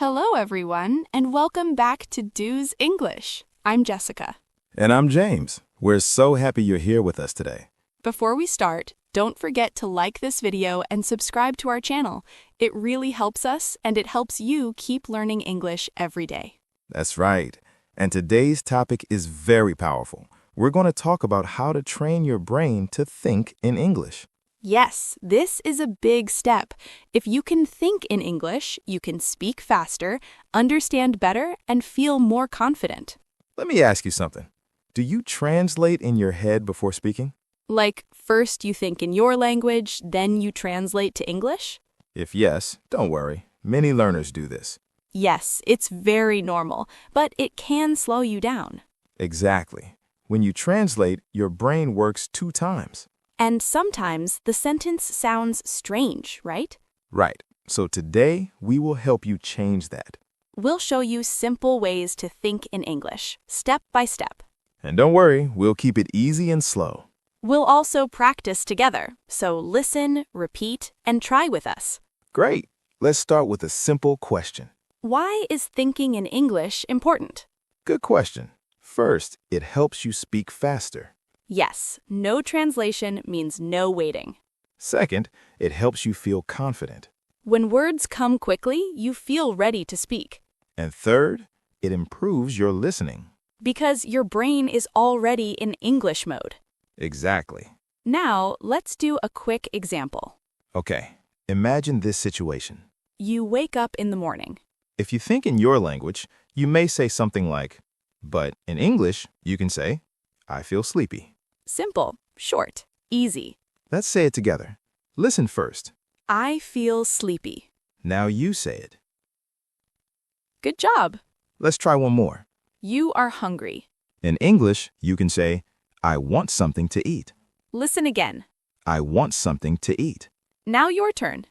Hello, everyone, and welcome back to Do's English. I'm Jessica. And I'm James. We're so happy you're here with us today. Before we start, don't forget to like this video and subscribe to our channel. It really helps us, and it helps you keep learning English every day. That's right. And today's topic is very powerful. We're going to talk about how to train your brain to think in English. Yes, this is a big step. If you can think in English, you can speak faster, understand better, and feel more confident. Let me ask you something. Do you translate in your head before speaking? Like, first you think in your language, then you translate to English? If yes, don't worry. Many learners do this. Yes, it's very normal, but it can slow you down. Exactly. When you translate, your brain works 2 times. And sometimes the sentence sounds strange, right? Right. So today, we will help you change that. We'll show you simple ways to think in English, step by step. And don't worry, we'll keep it easy and slow. We'll also practice together, so listen, repeat, and try with us. Great. Let's start with a simple question. Why is thinking in English important? Good question. First, it helps you speak faster. Yes, no translation means no waiting. Second, it helps you feel confident. When words come quickly, you feel ready to speak. And third, it improves your listening. Because your brain is already in English mode. Exactly. Now, let's do a quick example. Okay, imagine this situation. You wake up in the morning. If you think in your language, you may say something like, but in English, you can say, I feel sleepy. Simple, short, easy. Let's say it together. Listen first. I feel sleepy. Now you say it. Good job. Let's try one more. You are hungry. In English, you can say, I want something to eat. Listen again. I want something to eat. Now your turn.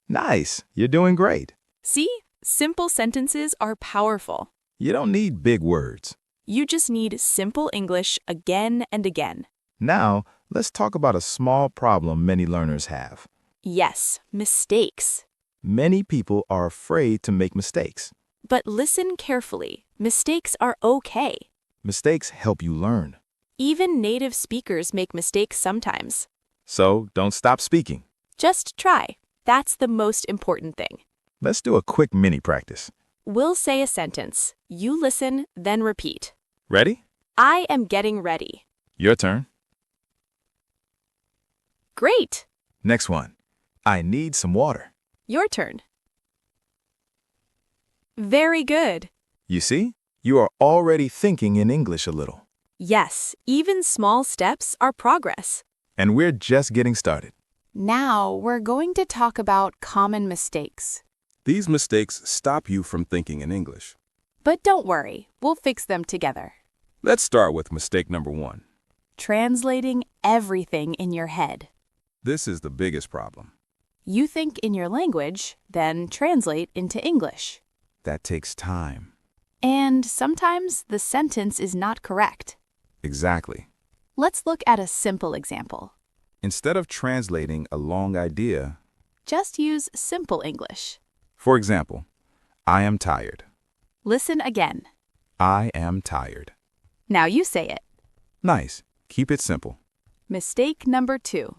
Nice. You're doing great. See? Simple sentences are powerful. You don't need big words. You just need simple English again and again. Now, let's talk about a small problem many learners have. Yes, mistakes. Many people are afraid to make mistakes. But listen carefully. Mistakes are okay. Mistakes help you learn. Even native speakers make mistakes sometimes. So, don't stop speaking. Just try. That's the most important thing. Let's do a quick mini practice. We'll say a sentence. You listen, then repeat. Ready? I am getting ready. Your turn. Great. Next one. I need some water. Your turn. Very good. You see? You are already thinking in English a little. Yes, even small steps are progress. And we're just getting started. Now we're going to talk about common mistakes. These mistakes stop you from thinking in English. But don't worry, we'll fix them together. Let's start with mistake number 1. Translating everything in your head. This is the biggest problem. You think in your language, then translate into English. That takes time. And sometimes the sentence is not correct. Exactly. Let's look at a simple example. Instead of translating a long idea, Just use simple English. for example, I am tired. Listen again. I am tired. Now you say it. Nice. Keep it simple. Mistake number 2.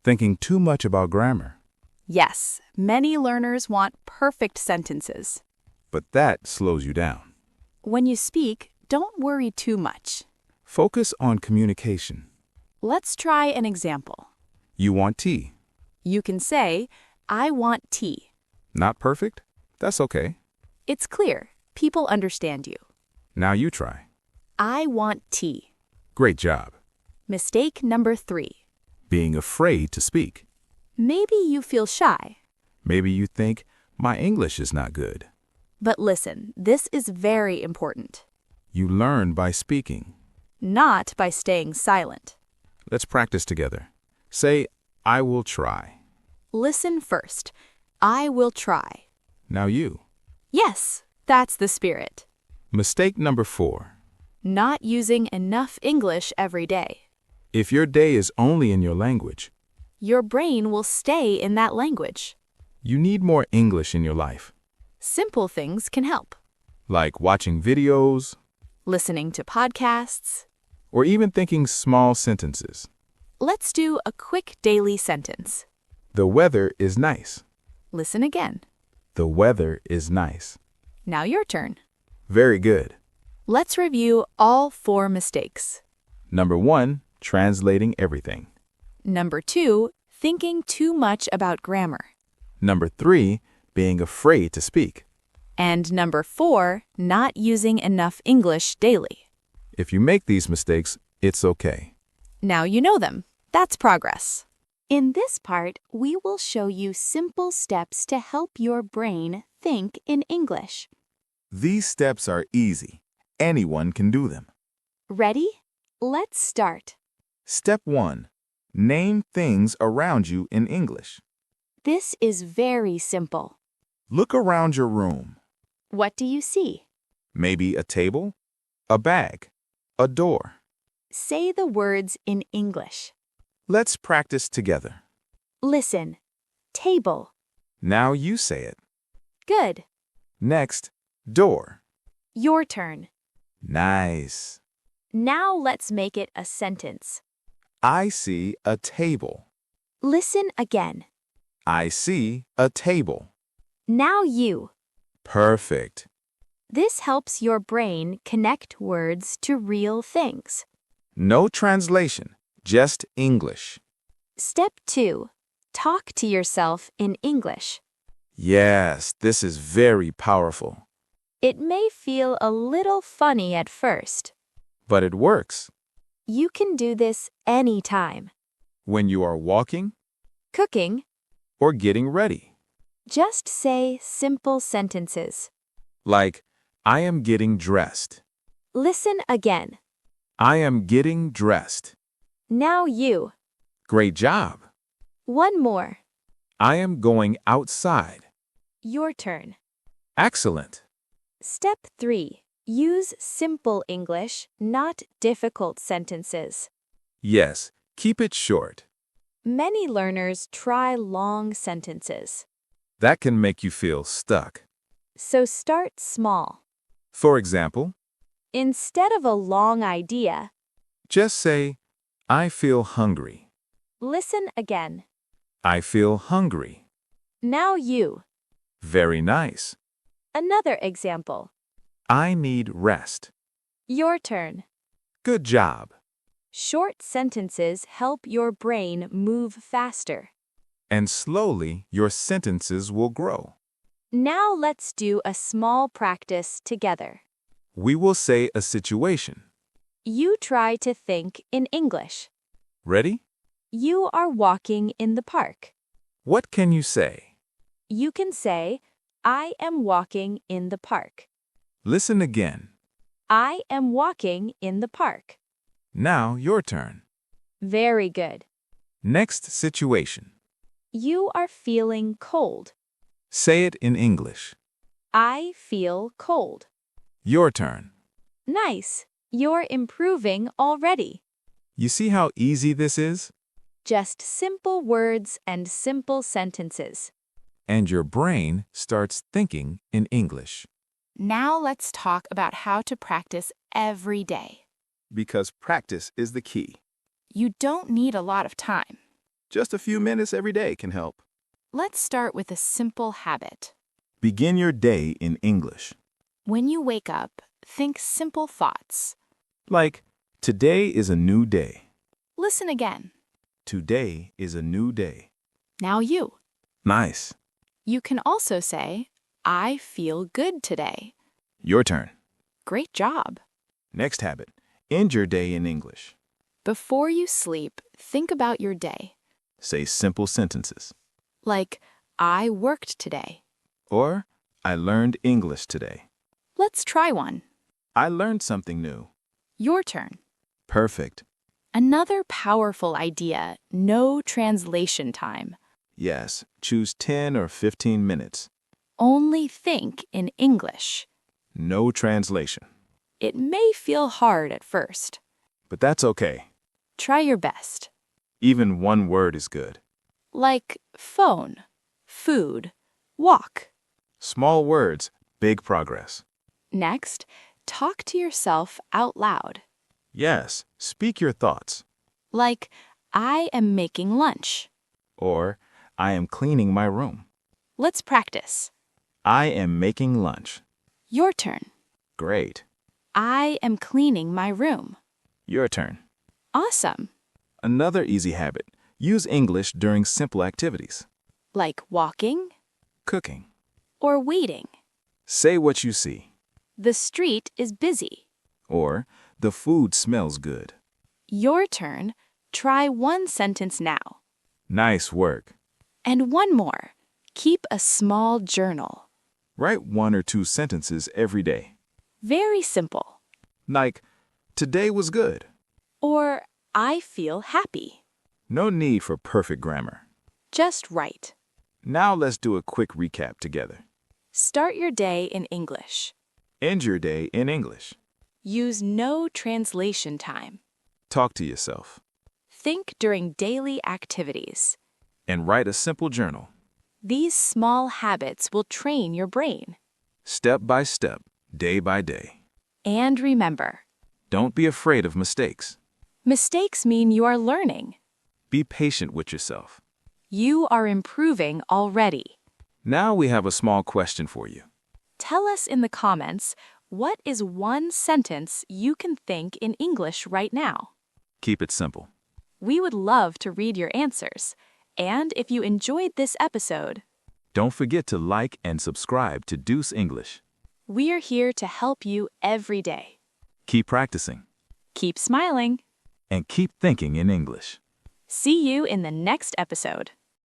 Thinking too much about grammar. Yes, many learners want perfect sentences. But that slows you down. When you speak, don't worry too much. Focus on communication. Let's try an example. You want tea. You can say, I want tea. Not perfect? That's okay. It's clear. People understand you. Now you try. I want tea. Great job. Mistake number 3. Being afraid to speak. Maybe you feel shy. Maybe you think, my English is not good. But listen, this is very important. You learn by speaking. Not by staying silent. Let's practice together. Say, I will try. Listen first. I will try. Now you. Yes, that's the spirit. Mistake number 4. Not using enough English every day. If your day is only in your language, Your brain will stay in that language. You need more English in your life, Simple things can help. like watching videos Listening to podcasts. or even thinking small sentences. Let's do a quick daily sentence. The weather is nice. Listen again. The weather is nice. Now your turn. Very good. Let's review all 4 mistakes. Number 1, translating everything. Number 2, thinking too much about grammar. Number 3, being afraid to speak. And number 4, not using enough English daily. If you make these mistakes, it's okay. Now you know them. That's progress. In this part, we will show you simple steps to help your brain think in English. These steps are easy. Anyone can do them. Ready? Let's start. Step 1. Name things around you in English. This is very simple. Look around your room. What do you see? Maybe a table, a bag, a door. Say the words in English. Let's practice together. Listen. Table. Now you say it. Good. Next, door. Your turn. Nice. Now let's make it a sentence. I see a table. Listen again. I see a table. Now you. Perfect. This helps your brain connect words to real things. No translation, just English. Step 2. Talk to yourself in English. Yes, this is very powerful. It may feel a little funny at first. But it works. You can do this anytime. When you are walking Cooking. or getting ready. Just say simple sentences. Like, I am getting dressed. Listen again. I am getting dressed. Now you. Great job. One more. I am going outside. Your turn. Excellent. Step 3. Use simple English, not difficult sentences. Yes, keep it short. Many learners try long sentences. That can make you feel stuck. So start small. For example, Instead of a long idea, just say, I feel hungry. listen again. I feel hungry. Now you. Very nice. Another example. I need rest. Your turn. Good job. Short sentences help your brain move faster. And slowly, your sentences will grow. Now let's do a small practice together. We will say a situation. You try to think in English. Ready? You are walking in the park. What can you say? You can say, I am walking in the park. Listen again. I am walking in the park. Now your turn. Very good. Next situation. You are feeling cold. Say it in English. I feel cold. Your turn. Nice. You're improving already. You see how easy this is? Just simple words and simple sentences. And your brain starts thinking in English. Now let's talk about how to practice every day. Because practice is the key. You don't need a lot of time. Just a few minutes every day can help. Let's start with a simple habit. Begin your day in English. When you wake up, think simple thoughts. Like, today is a new day. Listen again. Today is a new day. Now you. Nice. You can also say, I feel good today. Your turn. Great job. Next habit. End your day in English. Before you sleep, think about your day. Say simple sentences. Like, I worked today. Or, I learned English today. Let's try one. I learned something new. Your turn. Perfect. Another powerful idea, no translation time. Yes, choose 10 or 15 minutes. Only think in English. No translation. It may feel hard at first. But that's okay. Try your best. Even one word is good. Like phone, food, walk. Small words, big progress. Next, talk to yourself out loud. Yes, speak your thoughts. Like, I am making lunch. Or, I am cleaning my room. Let's practice. I am making lunch. Your turn. Great. I am cleaning my room. Your turn. Awesome. Another easy habit. Use English during simple activities. Like walking Cooking. or waiting. Say what you see. The street is busy. Or, the food smells good. Your turn. Try one sentence now. Nice work. And one more. Keep a small journal. Write 1 or 2 sentences every day. Very simple. Like, today was good. Or, I feel happy. No need for perfect grammar. Just right. Now let's do a quick recap together. Start your day in English. End your day in English. Use no translation time. Talk to yourself. Think during daily activities. And write a simple journal. These small habits will train your brain. Step by step, day by day. And remember, Don't be afraid of mistakes. mistakes mean you are learning. Be patient with yourself. You are improving already. Now we have a small question for you. Tell us in the comments, what is one sentence you can think in English right now? Keep it simple. We would love to read your answers. And if you enjoyed this episode, Don't forget to like and subscribe to Deuce English. we're here to help you every day. Keep practicing Keep smiling. and keep thinking in English. See you in the next episode.